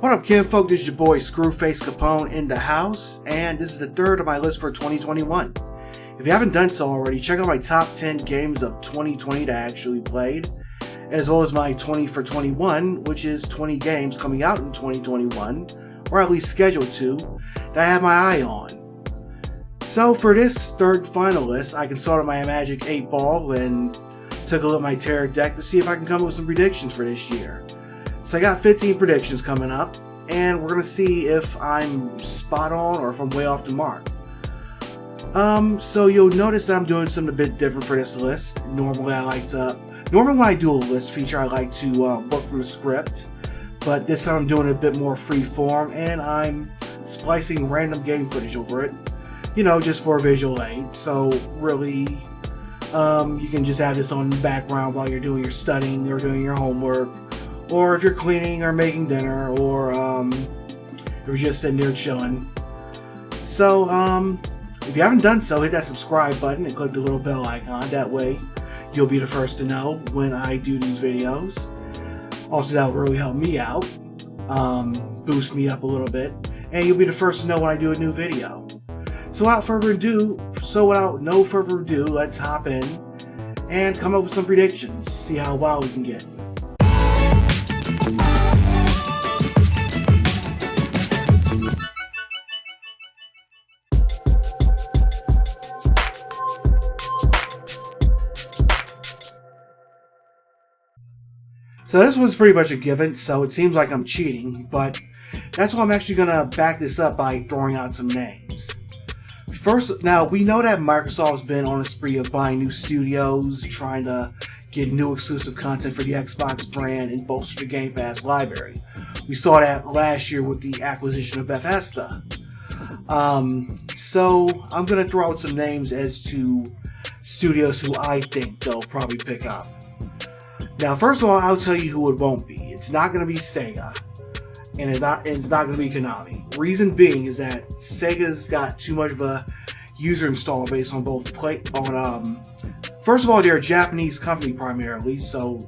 What up, kinfolk? This is your boy Screwface Capone in the house, and this is the third of my list for 2021. If you haven't done so already, check out my top 10 games of 2020 that I actually played, as well as my 20 for 21, which is 20 games coming out in 2021, or at least scheduled to, that I have my eye on. So for this third final list, I consulted my Magic 8 Ball and took a look at my Terror deck to see if I can come up with some predictions for this year. So I got 15 predictions coming up, and we're going to see if I'm spot on or if I'm way off the mark. So you'll notice that I'm doing something a bit different for this list. Normally when I do a list feature, I like to work from a script, but this time I'm doing it a bit more free form, and I'm splicing random game footage over it, just for a visual aid. So really, you can just have this on the background while you're doing your studying or doing your homework, or if you're cleaning or making dinner, or if you're just sitting there chilling. So, if you haven't done so, hit that subscribe button and click the little bell icon. That way, you'll be the first to know when I do these videos. Also, that will really help me out, boost me up a little bit, and you'll be the first to know when I do a new video. So without no further ado, let's hop in and come up with some predictions. See how wild we can get. So this one's pretty much a given, so it seems like I'm cheating, but that's why I'm actually going to back this up by throwing out some names. First, now we know that Microsoft's been on a spree of buying new studios, trying to get new exclusive content for the Xbox brand and bolster the Gamepass library. We saw that last year with the acquisition of Bethesda. So I'm going to throw out some names as to studios who I think they'll probably pick up. Now, first of all, I'll tell you who it won't be. It's not going to be Sega, and it's not going to be Konami. Reason being is that Sega's got too much of a user install base on both first of all, they're a Japanese company primarily, so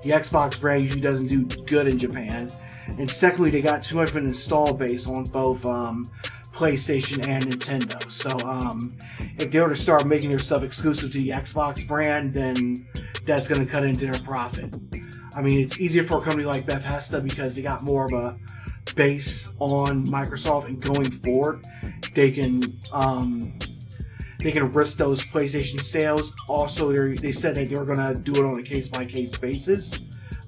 the Xbox brand usually doesn't do good in Japan. And secondly, they got too much of an install base on both PlayStation and Nintendo. So if they were to start making their stuff exclusive to the Xbox brand, then that's going to cut into their profit. I mean, it's easier for a company like Bethesda because they got more of a base on Microsoft, and going forward, they can risk those PlayStation sales. Also, they said that they were going to do it on a case-by-case basis,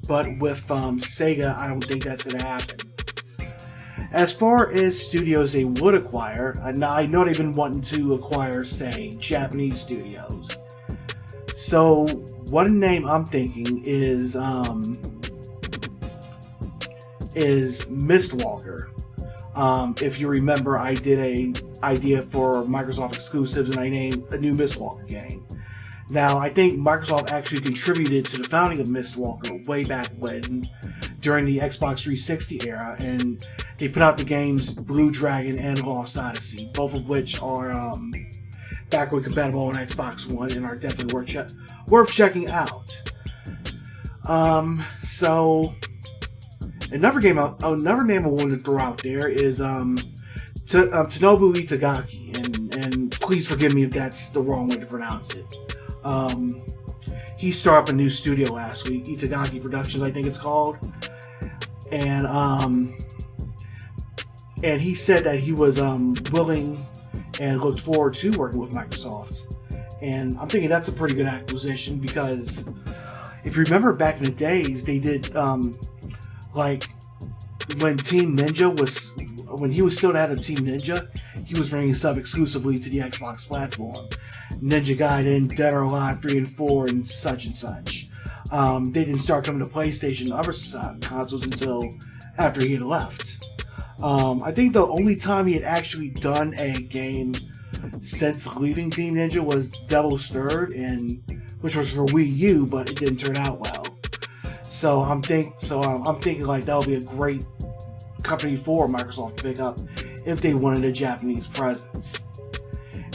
but with Sega, I don't think that's going to happen. As far as studios they would acquire, I know they've been wanting to acquire, say, Japanese studios. So, one name I'm thinking is Mistwalker. If you remember, I did an idea for Microsoft exclusives, and I named a new Mistwalker game. Now, I think Microsoft actually contributed to the founding of Mistwalker way back when, during the Xbox 360 era, and they put out the games Blue Dragon and Lost Odyssey, both of which are backward compatible on Xbox One and are definitely worth checking out. So another name I wanted to throw out there is Tanobu Itagaki, and please forgive me if that's the wrong way to pronounce it. He started up a new studio last week, Itagaki Productions, I think it's called, and he said that he was willing and looked forward to working with Microsoft. And I'm thinking that's a pretty good acquisition, because if you remember back in the days, they did like when when he was still the head of Team Ninja, he was bringing stuff exclusively to the Xbox platform. Ninja Gaiden, Dead or Alive 3 and 4, and such and such. They didn't start coming to PlayStation and other consoles until after he had left. I think the only time he had actually done a game since leaving Team Ninja was Devil's Third, which was for Wii U, but it didn't turn out well. So I'm thinking like that would be a great company for Microsoft to pick up if they wanted a Japanese presence.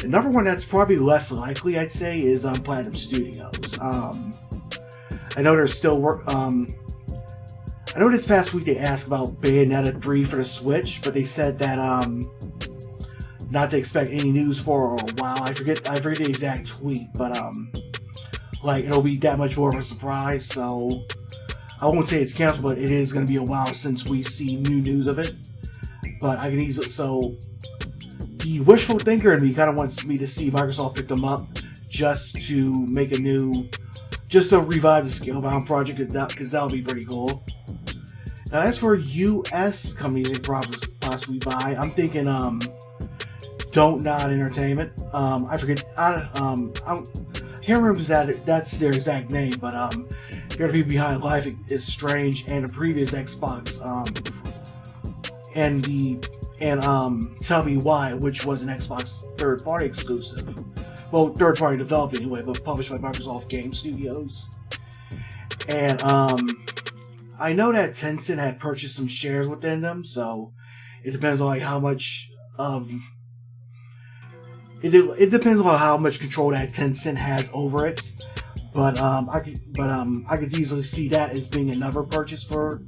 Another one that's probably less likely, I'd say, is Platinum Studios. I know they're still I know this past week they asked about Bayonetta 3 for the Switch, but they said that not to expect any news for a while. I forget the exact tweet, but like it'll be that much more of a surprise. So I won't say it's canceled, but it is going to be a while since we see new news of it. But I can easily the wishful thinker in me kind of wants me to see Microsoft pick them up just to make just to revive the Scalebound project, because that'll be pretty cool. Now, as for U.S. company they possibly buy, I'm thinking Don't Nod Entertainment. I forget. I can't remember if that's their exact name, but they're the people behind Life is Strange and the previous Xbox, and Tell Me Why, which was an Xbox third-party exclusive. Well, third-party developed anyway, but published by Microsoft Game Studios. And I know that Tencent had purchased some shares within them, so it depends on like how much it depends on how much control that Tencent has over it. But I could easily see that as being another purchase for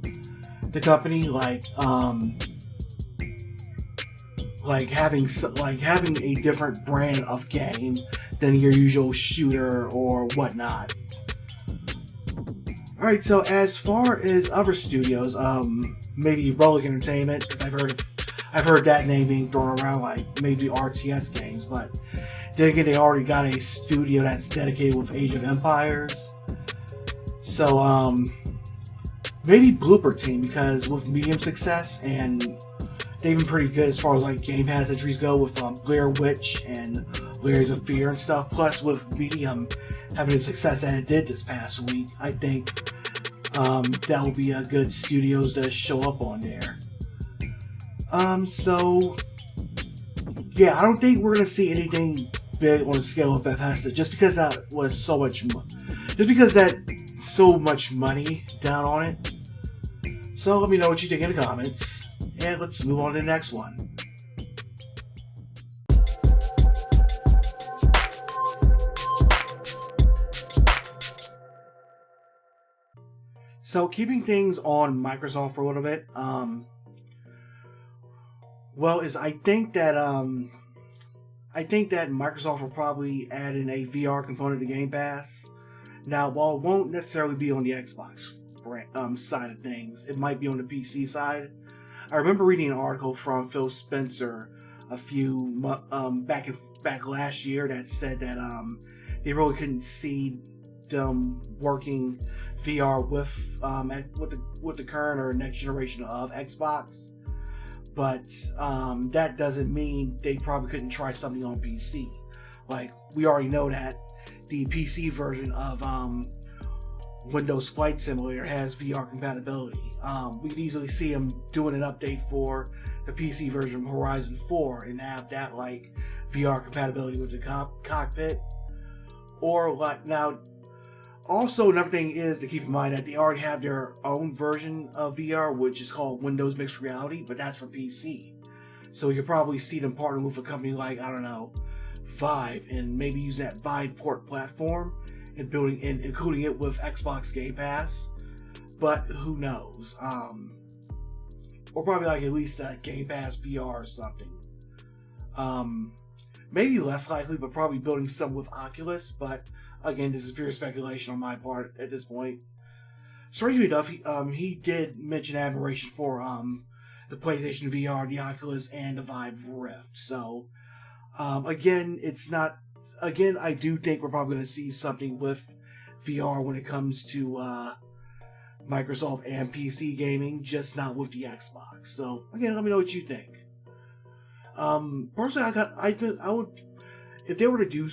the company, like having a different brand of game than your usual shooter or whatnot. Alright, so as far as other studios, maybe Relic Entertainment, because I've heard that name being thrown around, like maybe RTS games, but then again, they already got a studio that's dedicated with Age of Empires. So, maybe Blooper Team, because with medium success, and they've been pretty good as far as like Gamepass entries go with Blair Witch and Layers of Fear and stuff. Plus, with medium having the success that it did this past week, I think that will be a good studios to show up on there. So yeah, I don't think we're gonna see anything big on the scale of Bethesda, just because that was so much money down on it. So let me know what you think in the comments, and let's move on to the next one. So keeping things on Microsoft for a little bit, I think that Microsoft will probably add in a VR component to Gamepass. Now, while it won't necessarily be on the Xbox side of things, it might be on the PC side. I remember reading an article from Phil Spencer a few back last year that said that they really couldn't see them working VR with the current or next generation of Xbox. But that doesn't mean they probably couldn't try something on PC. Like, we already know that the PC version of Windows Flight Simulator has VR compatibility. We could easily see them doing an update for the PC version of Horizon 4 and have that like VR compatibility with the cockpit. Or like now, also another thing is to keep in mind that they already have their own version of VR, which is called Windows Mixed Reality, but that's for PC. So you could probably see them partner with a company like, I don't know, Vive, and maybe use that Vive port platform and including it with Xbox Game Pass. But who knows? Or probably like at least a Game Pass VR or something. Maybe less likely, but probably building some with Oculus. But again, this is pure speculation on my part at this point. Strangely enough, he did mention admiration for the PlayStation VR, the Oculus, and the Vive Rift. So again, I do think we're probably going to see something with VR when it comes to Microsoft and PC gaming, just not with the Xbox. So again, let me know what you think. Personally, I would, if they were to do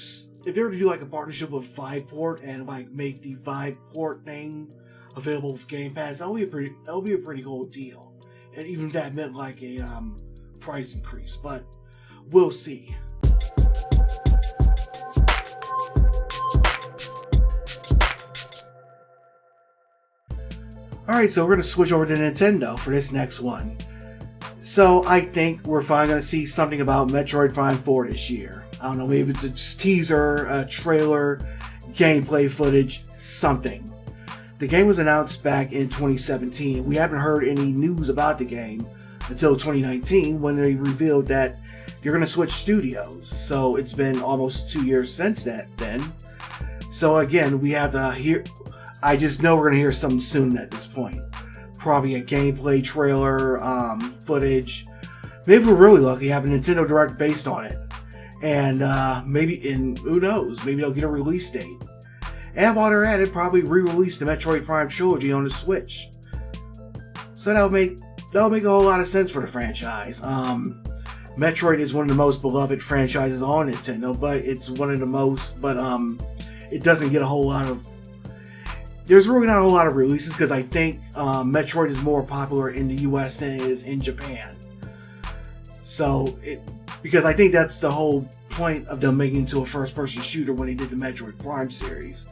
like a partnership with Viveport and like make the Viveport thing available with Game Pass, that would be a pretty cool deal. And even if that meant like a price increase, but we'll see. Alright, so we're going to switch over to Nintendo for this next one. So I think we're finally going to see something about Metroid Prime 4 this year. I don't know, maybe it's a teaser, a trailer, gameplay footage, something. the game was announced back in 2017. We haven't heard any news about the game until 2019 when they revealed that you're going to switch studios. So it's been almost 2 years since that then. So again, we have to hear. I just know we're going to hear something soon at this point. Probably a gameplay trailer, footage. Maybe we're really lucky, have a Nintendo Direct based on it. And who knows, maybe they'll get a release date. And while they're at it, probably re-release the Metroid Prime trilogy on the Switch. So that'll make a whole lot of sense for the franchise. Metroid is one of the most beloved franchises on Nintendo, but it doesn't get a whole lot of. There's really not a whole lot of releases because I think Metroid is more popular in the US than it is in Japan. Because I think that's the whole point of them making it into a first-person shooter when they did the Metroid Prime series.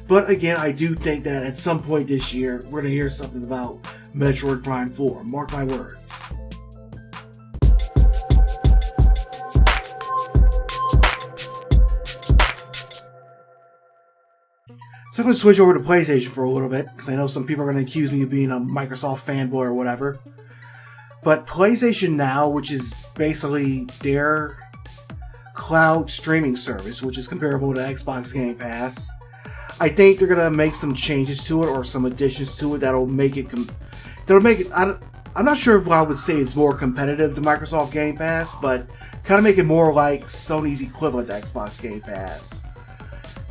But again, I do think that at some point this year, we're going to hear something about Metroid Prime 4. Mark my words. So I'm going to switch over to PlayStation for a little bit, because I know some people are going to accuse me of being a Microsoft fanboy or whatever. But PlayStation Now, which is basically their cloud streaming service, which is comparable to Xbox Gamepass, I think they're going to make some changes to it or some additions to it that'll make it... I'm not sure if I would say it's more competitive to Microsoft Game Pass, but kind of make it more like Sony's equivalent to Xbox Game Pass.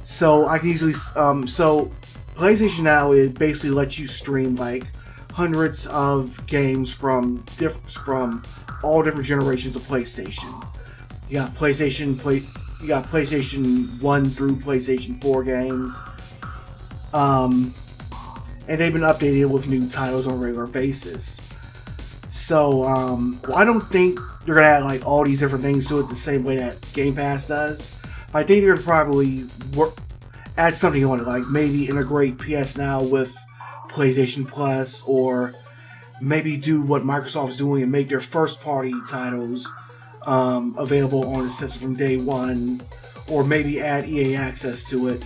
So I can easily... So PlayStation Now, it basically lets you stream like hundreds of games from all different generations of PlayStation. You got PlayStation 1 through PlayStation 4 games. And they've been updating it with new titles on a regular basis. So, I don't think they're going to add like all these different things to it the same way that Game Pass does. But I think they're going to probably add something on it, like maybe integrate PS Now with PlayStation Plus, or maybe do what Microsoft's doing and make their first-party titles available on the system from day one, or maybe add EA access to it.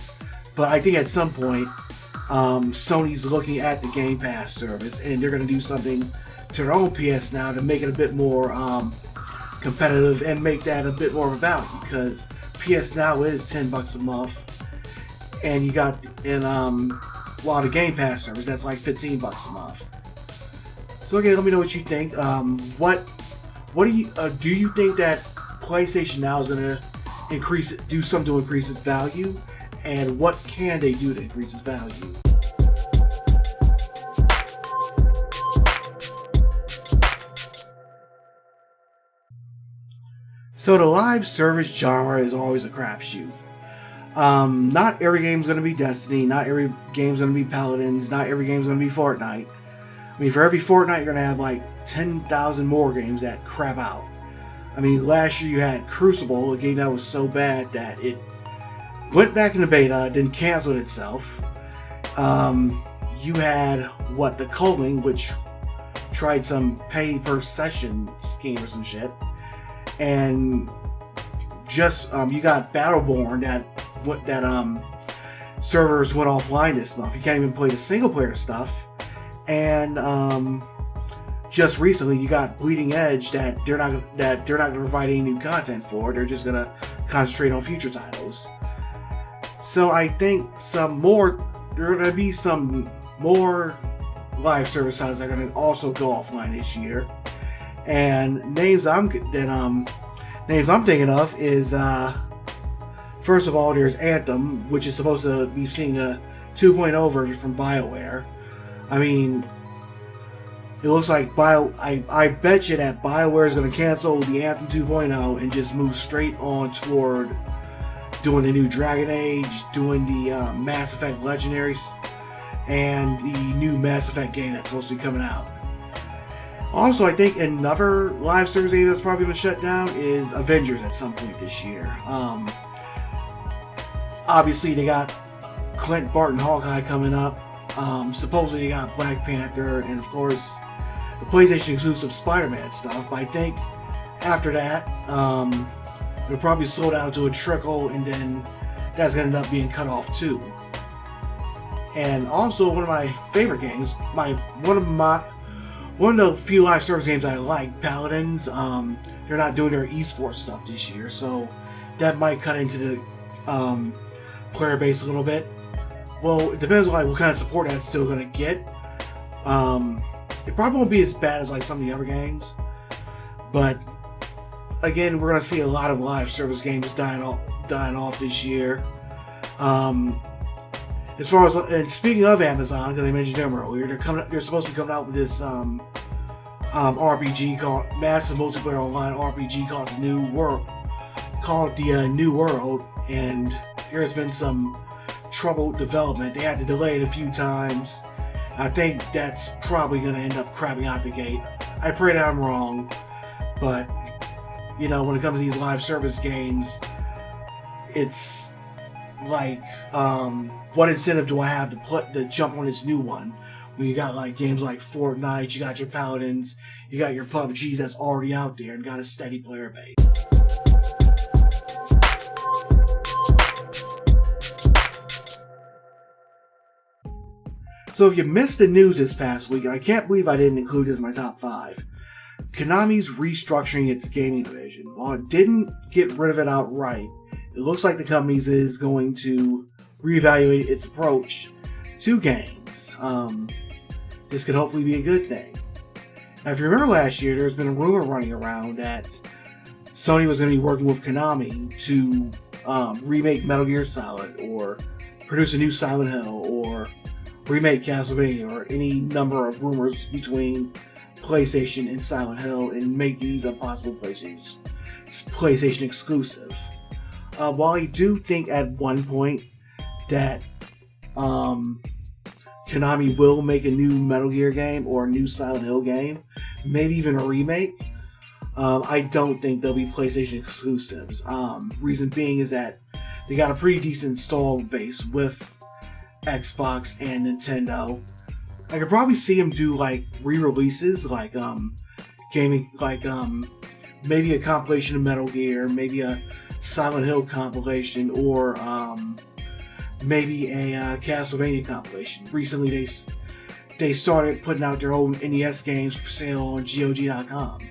But I think at some point, Sony's looking at the Game Pass service, and they're going to do something to their own PS Now to make it a bit more competitive and make that a bit more of a value, because PS Now is $10 a month, and while the Game Pass service, that's like $15 a month. So again, let me know what you think. What do you think that PlayStation Now is going to do something to increase its value, and what can they do to increase its value? So the live service genre is always a crapshoot. Not every game's going to be Destiny, not every game's going to be Paladins, not every game's going to be Fortnite. I mean, for every Fortnite, you're going to have like 10,000 more games that crap out. I mean, last year you had Crucible, a game that was so bad that it went back into beta, then canceled itself. You had, the Culling, which tried some pay per session scheme or some shit. And just, you got Battleborn that servers went offline this month. You can't even play the single player stuff. And just recently you got Bleeding Edge that they're not going to provide any new content for. They're just going to concentrate on future titles. So I think there are going to be some more live service titles that are going to also go offline this year. And names I'm thinking of is first of all, there's Anthem, which is supposed to be seeing a 2.0 version from BioWare. I mean, it looks like I bet you that BioWare is going to cancel the Anthem 2.0 and just move straight on toward doing the new Dragon Age, doing the Mass Effect Legendaries, and the new Mass Effect game that's supposed to be coming out. Also, I think another live service game that's probably going to shut down is Avengers at some point this year. Obviously, they got Clint Barton Hawkeye coming up. Supposedly, they got Black Panther, and of course, the PlayStation exclusive Spider-Man stuff. But I think after that, it'll probably slow down to a trickle, and then that's going to end up being cut off too. And also one of my favorite games, one of the few live service games I like, Paladins. They're not doing their esports stuff this year, so that might cut into the player base a little bit. Well, it depends on what kind of support that's still going to get. It probably won't be as bad as some of the other games, but again, we're going to see a lot of live service games dying off this year. As far as, and speaking of Amazon, because I mentioned them earlier, they're supposed to be coming out with this RPG called Massive Multiplayer Online RPG called the New World, and there's been some troubled development. They had to delay it a few times. I think that's probably going to end up crapping out the gate. I pray that I'm wrong, but when it comes to these live service games, it's what incentive do I have to jump on this new one? When you got games like Fortnite, you got your Paladins, you got your PUBGs that's already out there and got a steady player base. So if you missed the news this past week, and I can't believe I didn't include this in my top 5, Konami's restructuring its gaming division. While it didn't get rid of it outright, it looks like the company is going to reevaluate its approach to games. This could hopefully be a good thing. Now, if you remember last year, there's been a rumor running around that Sony was going to be working with Konami to remake Metal Gear Solid, or produce a new Silent Hill, or remake Castlevania, or any number of rumors between PlayStation and Silent Hill, and make these a possible PlayStation exclusive. While I do think at one point that Konami will make a new Metal Gear game or a new Silent Hill game, maybe even a remake, I don't think they'll be PlayStation exclusives. Reason being is that they got a pretty decent install base with Xbox and Nintendo. I could probably see them do re-releases, gaming, maybe a compilation of Metal Gear, maybe a Silent Hill compilation, or maybe a Castlevania compilation. Recently, they started putting out their own NES games for sale on GOG.com.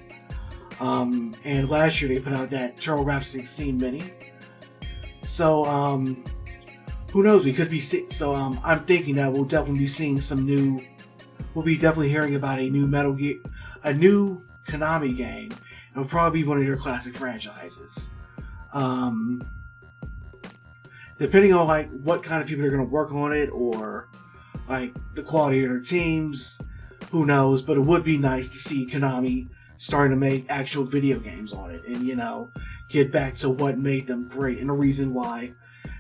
And last year they put out that TurboGrafx 16 Mini. So, who knows? We could be so. I'm thinking that we'll definitely be seeing we'll be definitely hearing about a new Metal Gear, a new Konami game. It'll probably be one of their classic franchises. Depending on what kind of people are going to work on it, or the quality of their teams, who knows? But it would be nice to see Konami starting to make actual video games on it, and get back to what made them great, and the reason why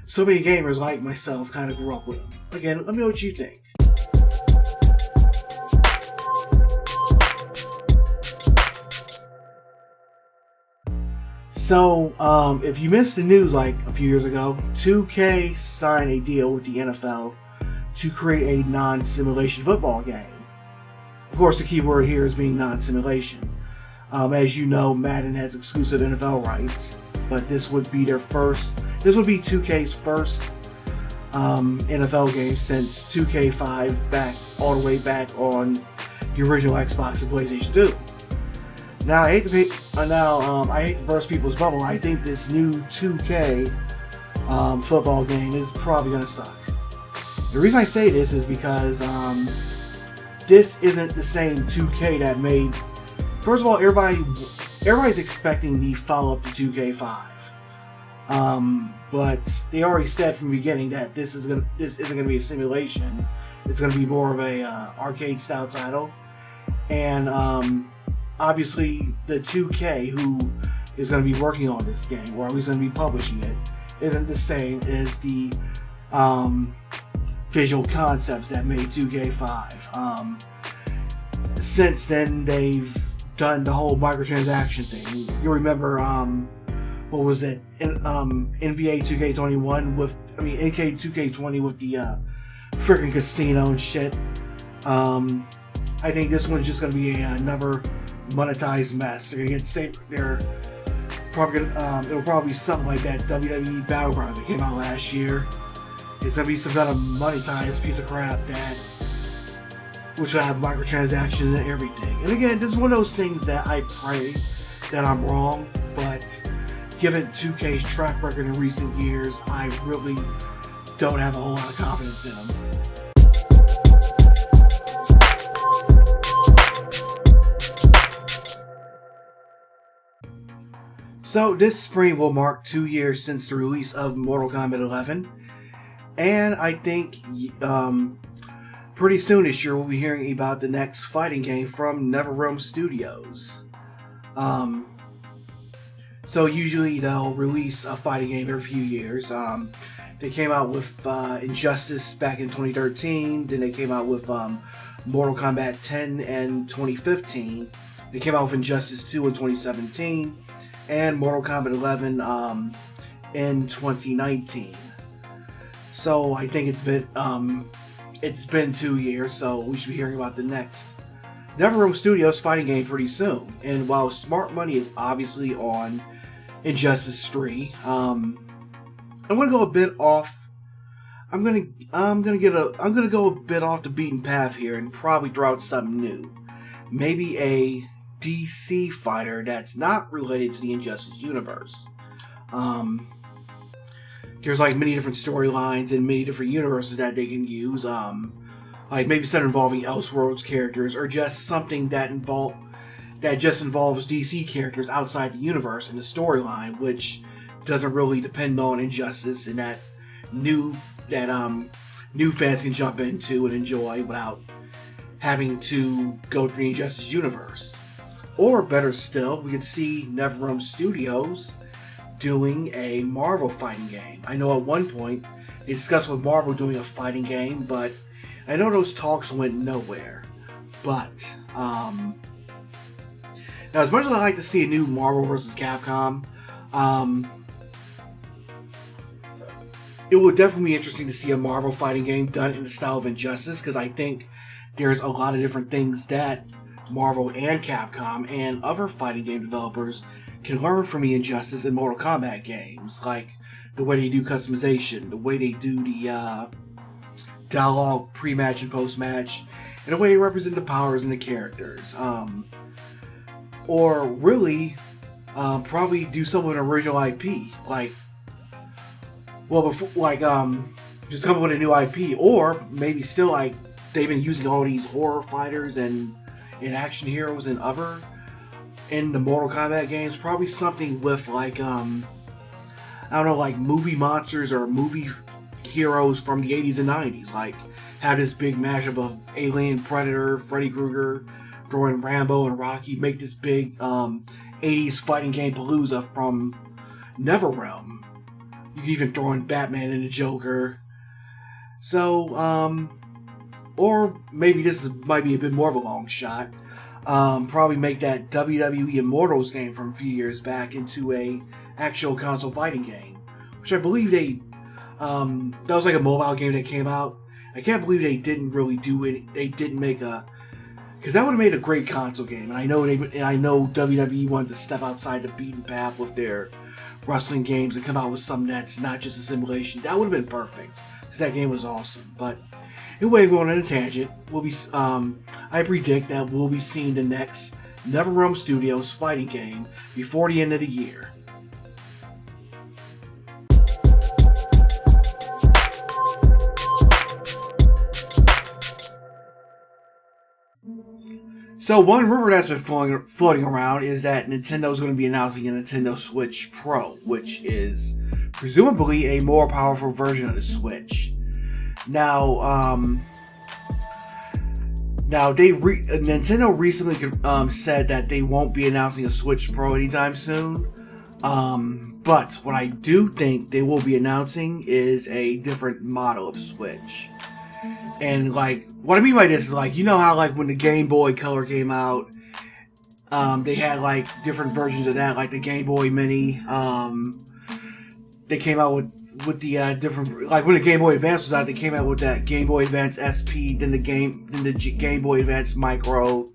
so many gamers like myself kind of grew up with them. Again, let me know what you think. So, if you missed the news a few years ago, 2K signed a deal with the NFL to create a non-simulation football game. Of course, the key word here is being non-simulation. As you know, Madden has exclusive NFL rights, but this would be 2K's first NFL game since 2K5 all the way back on the original Xbox and PlayStation 2. Now, I hate to burst people's bubble. I think this new 2K football game is probably going to suck. The reason I say this is because this isn't the same 2K that made. First of all, everybody's expecting the follow-up to 2K5, but they already said from the beginning that this isn't going to be a simulation. It's going to be more of a arcade-style title, and obviously, the 2K who is going to be working on this game, or who's going to be publishing it, isn't the same as the visual concepts that made 2K5. Since then, they've done the whole microtransaction thing. You remember, what was it? NBA 2K21 NK 2K20 with the freaking casino and shit. I think this one's just going to be another monetized mess. They're gonna get saved. They're probably gonna, it'll probably be something like that WWE Battlegrounds that came out last year, it's gonna be some kind of monetized piece of crap that which will have microtransactions and everything. And again, this is one of those things that I pray that I'm wrong, but given 2K's track record in recent years, I really don't have a whole lot of confidence in them. So this spring will mark 2 years since the release of Mortal Kombat 11, and I think pretty soon this year we'll be hearing about the next fighting game from Netherrealm Studios. So usually they'll release a fighting game every few years. They came out with Injustice back in 2013, then they came out with Mortal Kombat 10 in 2015, they came out with Injustice 2 in 2017, and Mortal Kombat 11 in 2019. So I think it's been 2 years, so we should be hearing about the next Netherrealm Studios fighting game pretty soon. And while smart money is obviously on Injustice 3, I'm gonna go a bit off. I'm gonna go a bit off the beaten path here and probably throw out something new. Maybe a DC fighter that's not related to the Injustice universe. There's like many different storylines and many different universes that they can use. Like maybe instead of involving Elseworlds characters, or just something that just involves DC characters outside the universe and the storyline, which doesn't really depend on Injustice, and that new fans can jump into and enjoy without having to go through the Injustice universe. Or better still, we could see Netherrealm Studios doing a Marvel fighting game. I know at one point they discussed with Marvel doing a fighting game, but I know those talks went nowhere. But now, as much as I like to see a new Marvel vs. Capcom, it would definitely be interesting to see a Marvel fighting game done in the style of Injustice, because I think there's a lot of different things that Marvel and Capcom and other fighting game developers can learn from the Injustice and Mortal Kombat games, like the way they do customization, the way they do the dialogue pre-match and post-match, and the way they represent the powers and the characters. Or really, probably do some with an original IP, just come up with a new IP, or maybe still like they've been using all these horror fighters and action heroes and other in the Mortal Kombat games, probably something with like like movie monsters or movie heroes from the 80s and 90s, like have this big mashup of Alien, Predator, Freddy Krueger, throw in Rambo and Rocky, make this big 80s fighting game palooza from Netherrealm. You can even throw in Batman and the Joker. So, or maybe this might be a bit more of a long shot. Probably make that WWE Immortals game from a few years back into a actual console fighting game, which I believe that was like a mobile game that came out. I can't believe they didn't really do it. They didn't make because that would have made a great console game. And I know WWE wanted to step outside the beaten path with their wrestling games and come out with something that's not just a simulation. That would have been perfect, because that game was awesome. But anyway, going on a tangent, I predict that we'll be seeing the next Netherrealm Studios fighting game before the end of the year. So one rumor that's been floating around is that Nintendo's going to be announcing a Nintendo Switch Pro, which is presumably a more powerful version of the Switch. Now, Nintendo recently said that they won't be announcing a Switch Pro anytime soon. But what I do think they will be announcing is a different model of Switch. And like, what I mean by this is like, you know how like when the Game Boy Color came out, they had like different versions of that, like the Game Boy Mini. They came out with the different, like when the Game Boy Advance was out, they came out with that Game Boy Advance SP, then the Game Boy Advance Micro,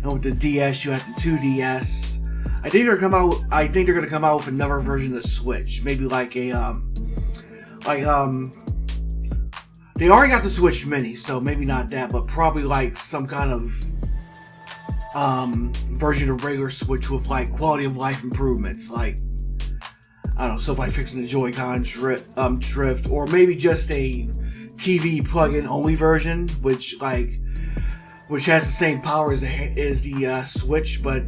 and with the DS you had the 2DS. I think they're gonna come out with another version of the Switch, maybe like a They already got the Switch Mini, so maybe not that, but probably like some kind of version of regular Switch with like quality of life improvements, like I don't know, stuff like fixing the Joy-Con drift, or maybe just a TV plug-in only version, which has the same power as the Switch, but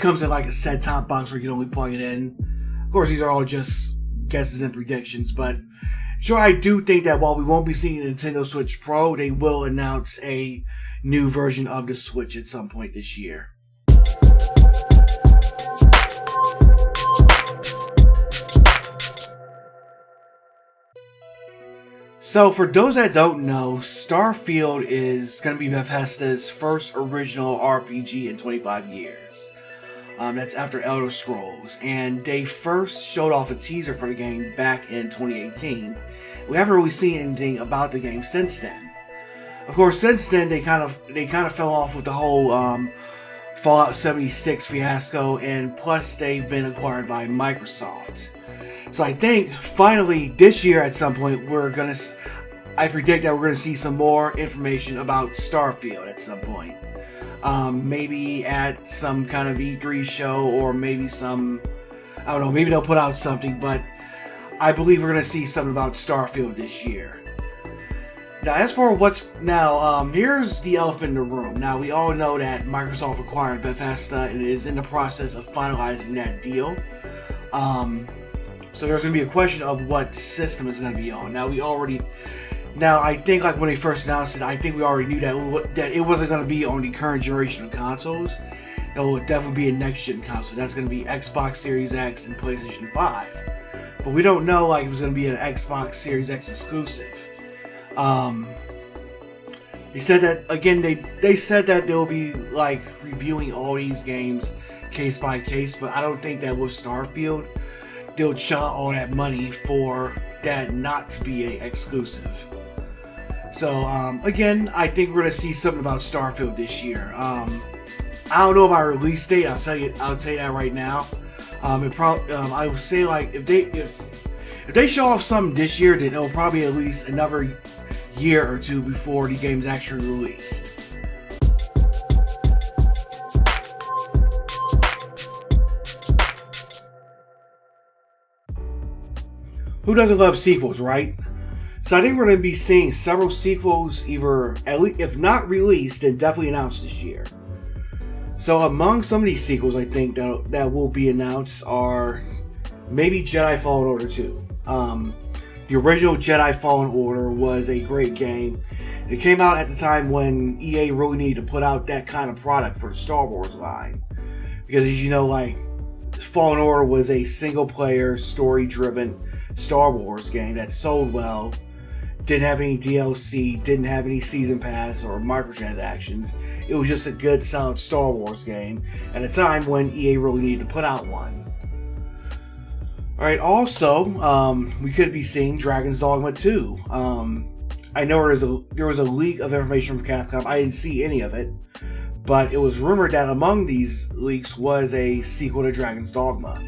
comes in like a set-top box where you can only plug it in. Of course, these are all just guesses and predictions, but sure, I do think that while we won't be seeing the Nintendo Switch Pro, they will announce a new version of the Switch at some point this year. So, for those that don't know, Starfield is going to be Bethesda's first original RPG in 25 years. That's after Elder Scrolls, and they first showed off a teaser for the game back in 2018. We haven't really seen anything about the game since then. Of course, since then they kind of fell off with the whole Fallout 76 fiasco, and plus they've been acquired by Microsoft. So I think finally this year at some point I predict that we're gonna see some more information about Starfield at some point. Maybe at some kind of E3 show, or maybe I don't know, maybe they'll put out something, but I believe we're gonna see something about Starfield this year. Now, as for here's the elephant in the room. Now, we all know that Microsoft acquired Bethesda and is in the process of finalizing that deal. So there's going to be a question of what system it's going to be on. Now, I think like when they first announced it, I think we already knew that it wasn't going to be on the current generation of consoles. It will definitely be a next-gen console. That's going to be Xbox Series X and PlayStation 5. But we don't know like if it's going to be an Xbox Series X exclusive. They said that again. They said that they'll be like reviewing all these games case by case, but I don't think that with Starfield they'll shell out all that money for that not to be a exclusive. So again, I think we're gonna see something about Starfield this year. I don't know about release date. I'll tell you that right now. I would say like if they show off something this year, then it'll probably at least another year or two before the game's actually released. Who doesn't love sequels, right? So I think we're going to be seeing several sequels, either at least, if not released, then definitely announced this year. So among some of these sequels, I think that will be announced are maybe Jedi Fallen Order 2. The original Jedi Fallen Order was a great game. It came out at the time when EA really needed to put out that kind of product for the Star Wars line. Because as you know, like, Fallen Order was a single-player, story-driven Star Wars game that sold well, didn't have any DLC, didn't have any season pass or microtransactions. It was just a good, solid Star Wars game at a time when EA really needed to put out one. Alright, also, we could be seeing Dragon's Dogma 2. I know there was a leak of information from Capcom. I didn't see any of it, but it was rumored that among these leaks was a sequel to Dragon's Dogma.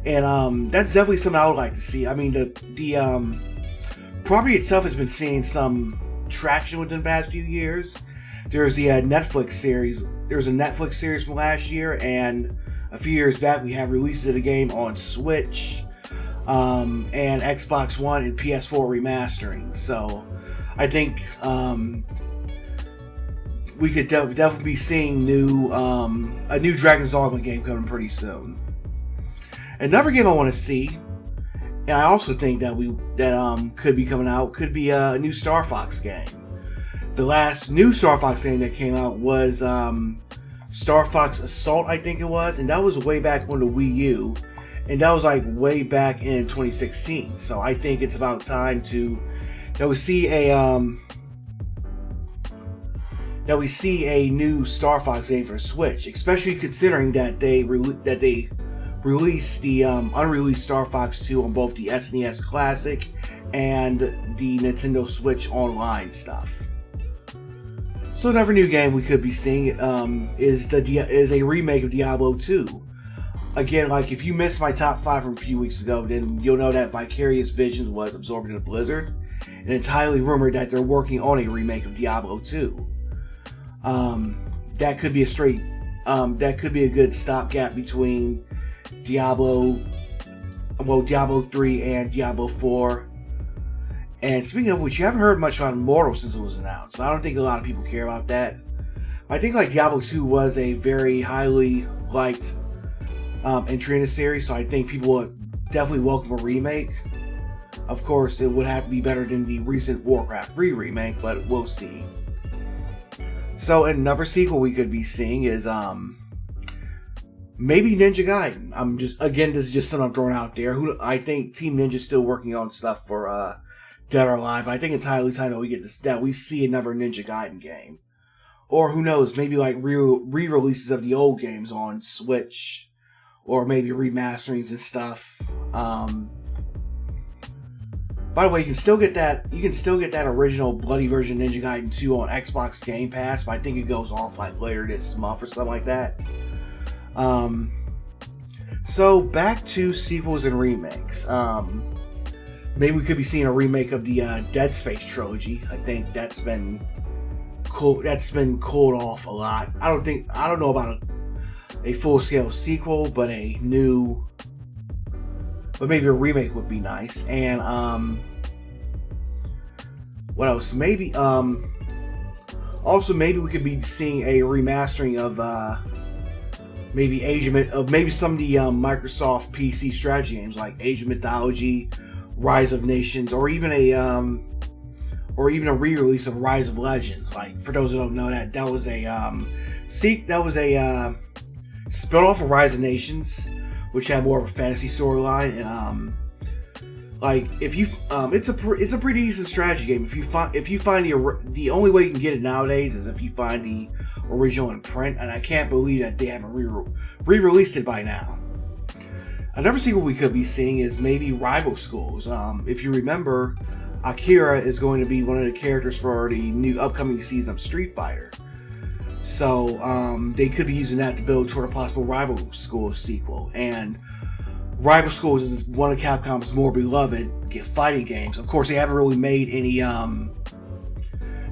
And that's definitely something I would like to see. I mean, the property itself has been seeing some traction within the past few years. There's the Netflix series. There was a Netflix series from last year, and a few years back we had releases of the game on Switch, and Xbox One and PS4 remastering. So I think we could definitely be seeing a new Dragon's Dogma game coming pretty soon. Another game I want to see, and I also think that could be coming out, could be a new Star Fox game. The last new Star Fox game that came out was Star Fox Assault, I think it was, and that was way back on the Wii U, and that was like way back in 2016. So I think it's about time that we see a new Star Fox game for Switch, especially considering that they released the unreleased Star Fox 2 on both the SNES Classic and the Nintendo Switch Online stuff. So another new game we could be seeing is a remake of Diablo 2. again, like if you missed my top 5 from a few weeks ago, then you'll know that Vicarious Visions was absorbed into Blizzard, and it's highly rumored that they're working on a remake of Diablo 2. That could be that could be a good stopgap between Diablo 3 and Diablo 4. And speaking of which, you haven't heard much about Immortal since it was announced. I don't think a lot of people care about that. I think like Diablo 2 was a very highly liked entry in the series, so I think people would definitely welcome a remake. Of course, it would have to be better than the recent Warcraft 3 remake, but we'll see. So another sequel we could be seeing is maybe Ninja Gaiden. This is just something I'm throwing out there. I think Team Ninja's still working on stuff for Dead or Alive, but I think it's highly time that we see another Ninja Gaiden game. Or who knows, maybe like re-releases of the old games on Switch, or maybe remasterings and stuff. By the way, you can still get that original bloody version of Ninja Gaiden 2 on Xbox Gamepass, but I think it goes off like later this month or something like that. So back to sequels and remakes. Maybe we could be seeing a remake of the Dead Space trilogy. I think that's been cool. That's been called off a lot. I don't know about a full-scale sequel, but maybe a remake would be nice. And what else? Maybe also maybe we could be seeing a remastering of maybe some of the Microsoft PC strategy games like Age of Mythology, Rise of Nations, or even a re-release of Rise of Legends. Like, for those who don't know, that was a spin-off of Rise of Nations, which had more of a fantasy storyline, and it's a pretty decent strategy game. If you find the only way you can get it nowadays is if you find the original in print, and I can't believe that they haven't re-released it by now. Another sequel we could be seeing is maybe Rival Schools. If you remember, Akira is going to be one of the characters for the new upcoming season of Street Fighter. So they could be using that to build toward a possible Rival Schools sequel. And Rival Schools is one of Capcom's more beloved fighting games. Of course, they haven't really made any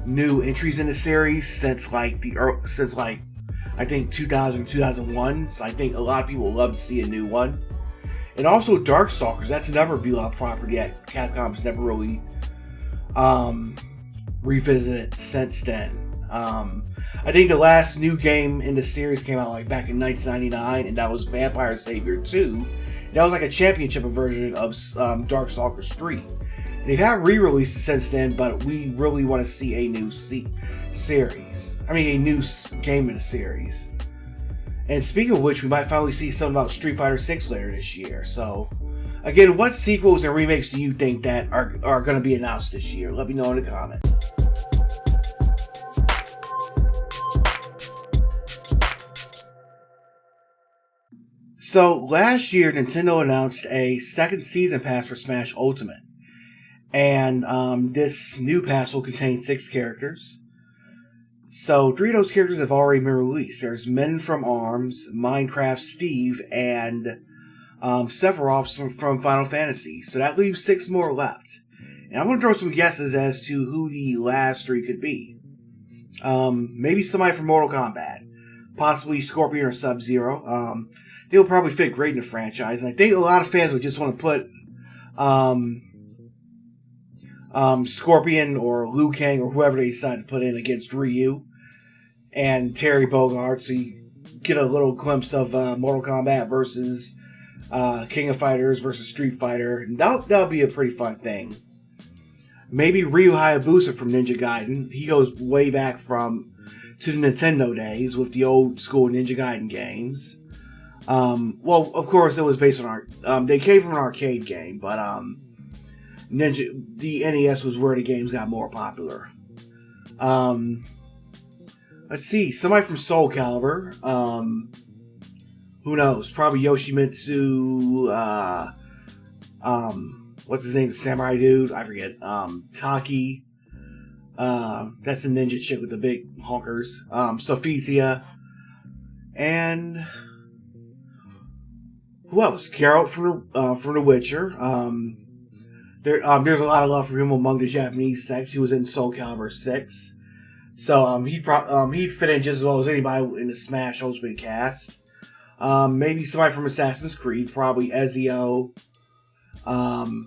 new entries in the series since I think 2000 or 2001. So I think a lot of people would love to see a new one. And also Darkstalkers, that's another beloved property that Capcom's never really revisited since then. I think the last new game in the series came out like back in 1999, and that was Vampire Savior 2. That was like a championship version of Darkstalkers 3. And they've had re-releases since then, but we really want to see a new series. I mean, a new game in the series. And speaking of which, we might finally see something about Street Fighter 6 later this year. So, again, what sequels and remakes do you think that are going to be announced this year? Let me know in the comments. So, last year, Nintendo announced a second season pass for Smash Ultimate. And this new pass will contain 6 characters. So, 3 of those characters have already been released. There's Men from ARMS, Minecraft Steve, and Sephiroth from Final Fantasy. So that leaves 6 more left. And I'm going to throw some guesses as to who the last 3 could be. Maybe somebody from Mortal Kombat. Possibly Scorpion or Sub-Zero. They'll probably fit great in the franchise. And I think a lot of fans would just want to put Scorpion or Liu Kang or whoever they decide to put in against Ryu and Terry Bogard, so you get a little glimpse of Mortal Kombat versus King of Fighters versus Street Fighter, and that'll be a pretty fun thing. Maybe Ryu Hayabusa from Ninja Gaiden. He goes way back to the Nintendo days with the old school Ninja Gaiden games. Well, of course, it was based on they came from an arcade game, but the NES was where the games got more popular. Let's see, somebody from Soul Calibur. Who knows? Probably Yoshimitsu. What's his name? Samurai dude. I forget. Taki. That's the ninja chick with the big honkers. Sophitia. And Who else? Geralt from The Witcher. There's a lot of love for him among the Japanese sects. He was in Soul Calibur 6. So he'd fit in just as well as anybody in the Smash Ultimate cast. Maybe somebody from Assassin's Creed, probably Ezio. Who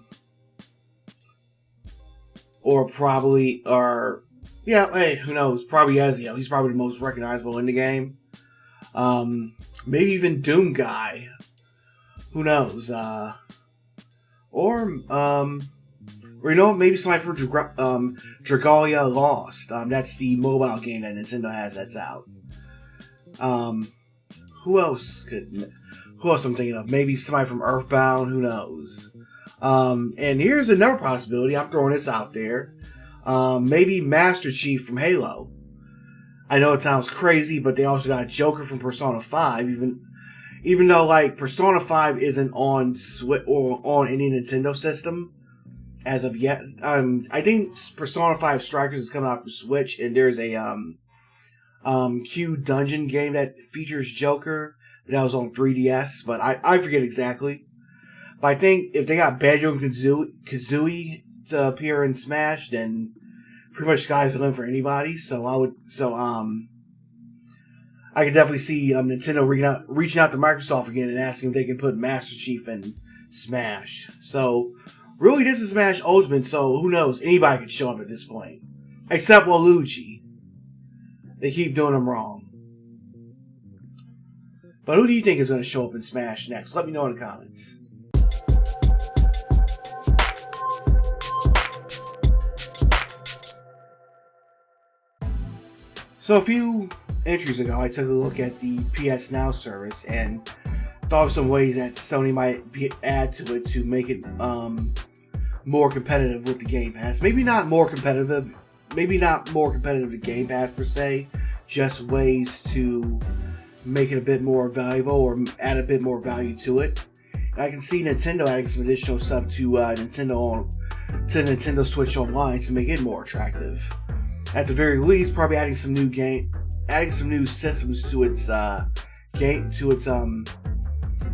knows? Probably Ezio. He's probably the most recognizable in the game. Maybe even Doom Guy. Who knows? Maybe somebody from Dragalia Lost. That's the mobile game that Nintendo has that's out. Who else I'm thinking of? Maybe somebody from Earthbound. Who knows? And here's another possibility. I'm throwing this out there. Maybe Master Chief from Halo. I know it sounds crazy, but they also got Joker from Persona 5. Even though like Persona 5 isn't on Switch or on any Nintendo system as of yet. I think Persona 5 Strikers is coming out for Switch, and there's a Q Dungeon game that features Joker that was on 3DS, but I forget exactly. But I think if they got Banjo and Kazooie to appear in Smash, then pretty much sky's the limit for anybody. I could definitely see Nintendo reaching out to Microsoft again and asking if they can put Master Chief in Smash. So, really, this is Smash Ultimate, so who knows? Anybody could show up at this point. Except Waluigi. They keep doing them wrong. But who do you think is going to show up in Smash next? Let me know in the comments. So a few entries ago, I took a look at the PS Now service and thought of some ways that Sony might add to it to make it more competitive with the Game Pass. Maybe not more competitive to Game Pass per se, just ways to make it a bit more valuable or add a bit more value to it. And I can see Nintendo adding some additional stuff to Nintendo Switch Online to make it more attractive. At the very least, probably adding some new systems to its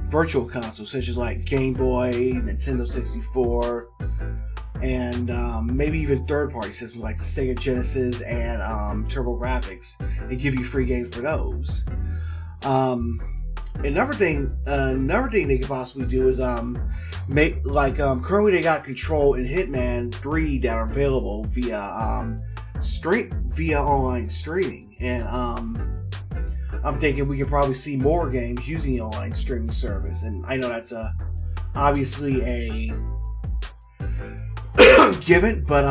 virtual console, such as like Game Boy, Nintendo 64, and maybe even third-party systems like the Sega Genesis and TurboGrafx, and give you free games for those. Another thing they could possibly do is currently they got Control and Hitman 3 that are available via online streaming, and I'm thinking we can probably see more games using the online streaming service. And I know that's obviously a given, but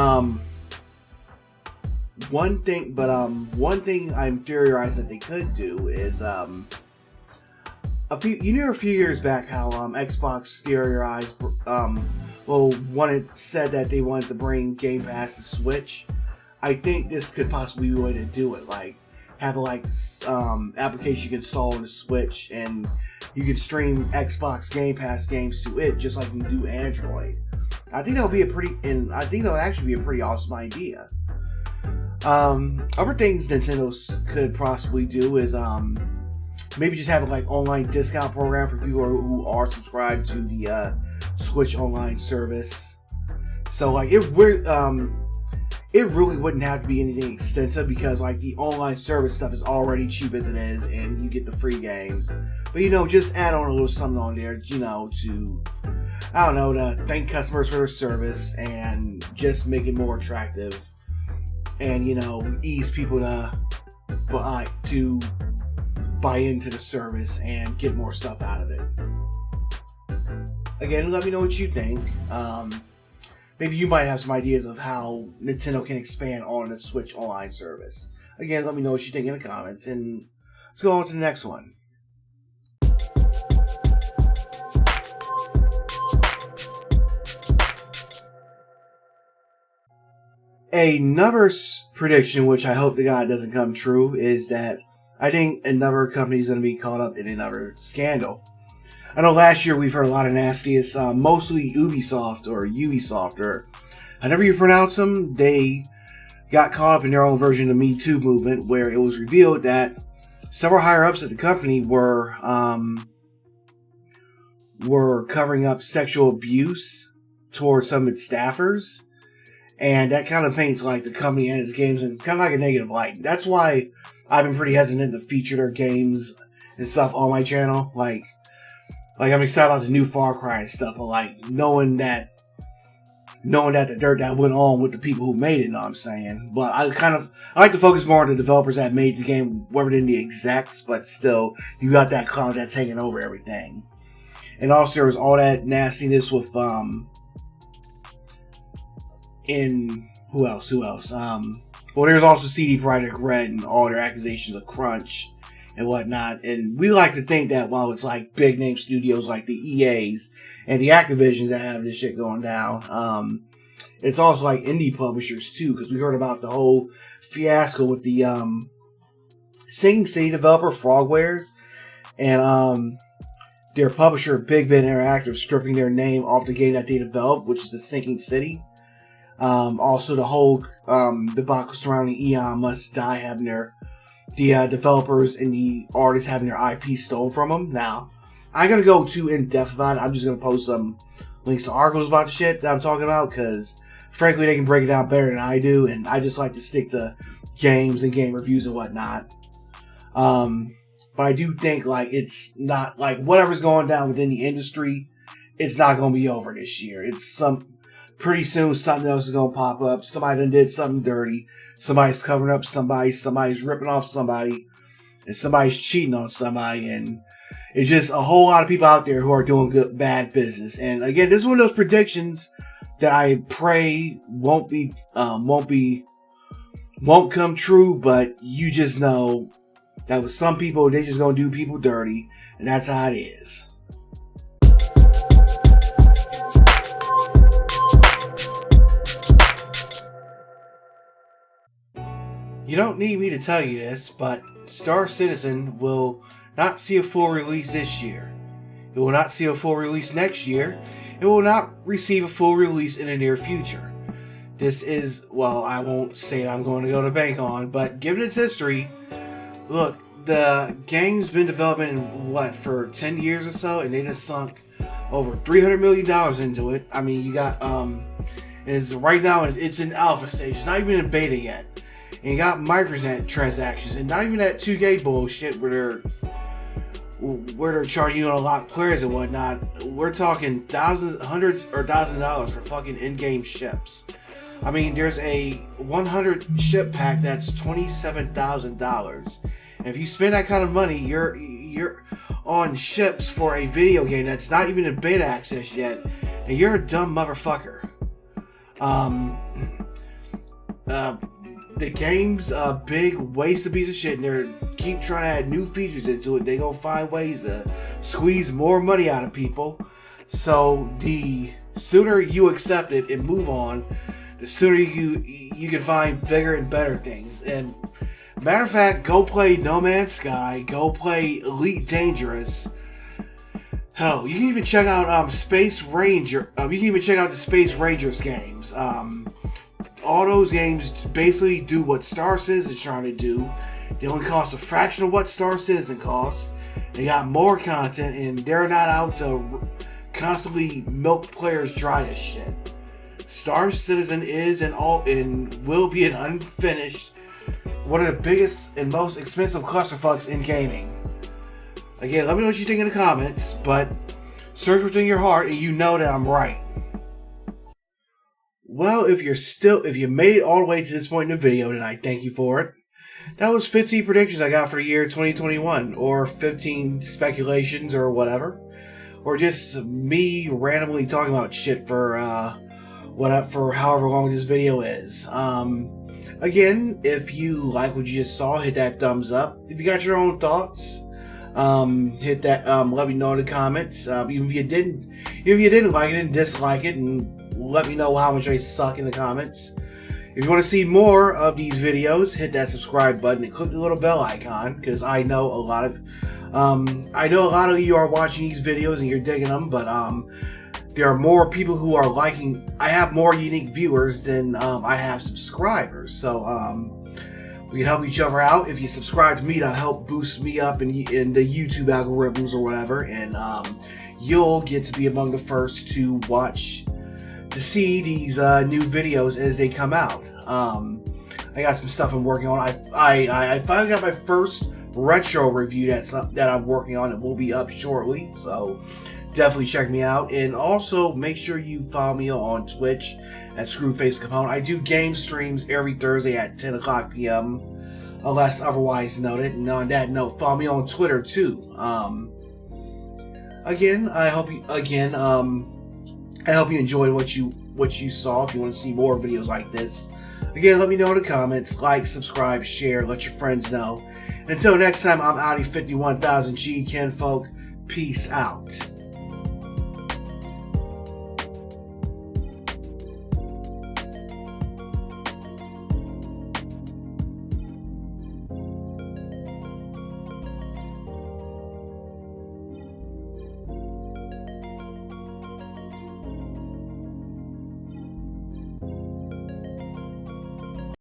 one thing I'm theorizing that they could do is a few years back how Xbox said that they wanted to bring Game Pass to Switch. I think this could possibly be a way to do it. Like, have application you can install on the Switch, and you can stream Xbox Game Pass games to it, just like you do Android. I think that'll actually be a pretty awesome idea. Other things Nintendo could possibly do is maybe just have an online discount program for people who are subscribed to the Switch Online service. So it really wouldn't have to be anything extensive, because like the online service stuff is already cheap as it is, and you get the free games. But just add on a little something on there, to thank customers for their service and just make it more attractive, and ease people to buy into the service and get more stuff out of it. Again, let me know what you think. Maybe you might have some ideas of how Nintendo can expand on the Switch Online service. Again, let me know what you think in the comments, and let's go on to the next one. Another prediction, which I hope to God doesn't come true, is that I think another company is going to be caught up in another scandal. I know last year we've heard a lot of nastiest, mostly Ubisoft, or however you pronounce them. They got caught up in their own version of the Me Too movement, where it was revealed that several higher ups at the company were were covering up sexual abuse towards some of its staffers. And that kind of paints like the company and its games in kind of like a negative light. That's why I've been pretty hesitant to feature their games and stuff on my channel. Like I'm excited about the new Far Cry and stuff, but like knowing that the dirt that went on with the people who made it, you know what I'm saying? But I like to focus more on the developers that made the game, rather than the execs, but still, you got that cloud that's hanging over everything. And also there was all that nastiness with, who else? Well, there's also CD Projekt Red and all their accusations of crunch and whatnot. And we like to think that while it's like big name studios like the EAs and the Activisions that have this shit going down, it's also like indie publishers too, because we heard about the whole fiasco with the Singing City developer Frogwares and their publisher Big Ben Interactive stripping their name off the game that they developed, which is the Sinking City. Also the whole debacle surrounding Eon Must Die having the developers and the artists having their IP stolen from them. Now, I ain't gonna go too in depth about it. I'm just gonna post some links to articles about the shit that I'm talking about, because frankly they can break it down better than I do, and I just like to stick to games and game reviews and whatnot. But I do think like it's not like whatever's going down within the industry, it's not gonna be over this year. It's pretty soon something else is gonna pop up. Somebody done did something dirty. Somebody's covering up somebody. Somebody's ripping off somebody. And somebody's cheating on somebody. And it's just a whole lot of people out there who are doing bad business. And again, this is one of those predictions that I pray won't come true. But you just know that with some people, they just gonna do people dirty, and that's how it is. You don't need me to tell you this, but Star Citizen will not see a full release this year. It will not see a full release next year. It will not receive a full release in the near future. This is, well, I won't say I'm going to go to bank on, but given its history, look, the game's been developing for 10 years or so, and they just sunk over $300 million into it. I mean, you got, right now it's in alpha stage. It's not even in beta yet. And you got microtransactions, and not even that 2K bullshit where they're charging you to unlock players and whatnot. We're talking hundreds or thousands of dollars for fucking in-game ships. I mean, there's a 100 ship pack that's $27,000. And if you spend that kind of money, you're on ships for a video game that's not even in beta access yet, and you're a dumb motherfucker. The game's a big waste of piece of shit, and they keep trying to add new features into it. They gonna find ways to squeeze more money out of people. So the sooner you accept it and move on, the sooner you can find bigger and better things. And matter of fact, go play No Man's Sky. Go play Elite Dangerous. Hell, you can even check out Space Ranger. You can even check out the Space Rangers games. All those games basically do what Star Citizen is trying to do. They only cost a fraction of what Star Citizen costs. They got more content, and they're not out to constantly milk players dry as shit. Star Citizen is and will be an unfinished, one of the biggest and most expensive clusterfucks in gaming. Again, let me know what you think in the comments, but search within your heart and you know that I'm right. Well, if you made it all the way to this point in the video, then I thank you for it. That was 15 predictions I got for the year 2021, or 15 speculations or whatever. Or just me randomly talking about shit for however long this video is. Again, if you like what you just saw, hit that thumbs up. If you got your own thoughts, hit that, let me know in the comments. Even if you didn't like it and dislike it, and let me know how much I suck in the comments. If you want to see more of these videos, hit that subscribe button and click the little bell icon, because I know a lot of you are watching these videos and you're digging them, but there are more people who are liking. I have more unique viewers than I have subscribers. So We can help each other out. If you subscribe to me, that'll help boost me up in the YouTube algorithms or whatever, and you'll get to be among the first to see these new videos as they come out. I got some stuff I'm working on. I finally got my first retro review that I'm working on. It will be up shortly, so definitely check me out. And also make sure you follow me on Twitch at Screwface Capone. I do game streams every Thursday at 10 o'clock p.m. unless otherwise noted. And on that note, follow me on Twitter too. Again, I hope you enjoyed what you saw. If you want to see more videos like this, again, let me know in the comments. Like, subscribe, share, let your friends know. And until next time, I'm Audi 51000G, kinfolk. Peace out.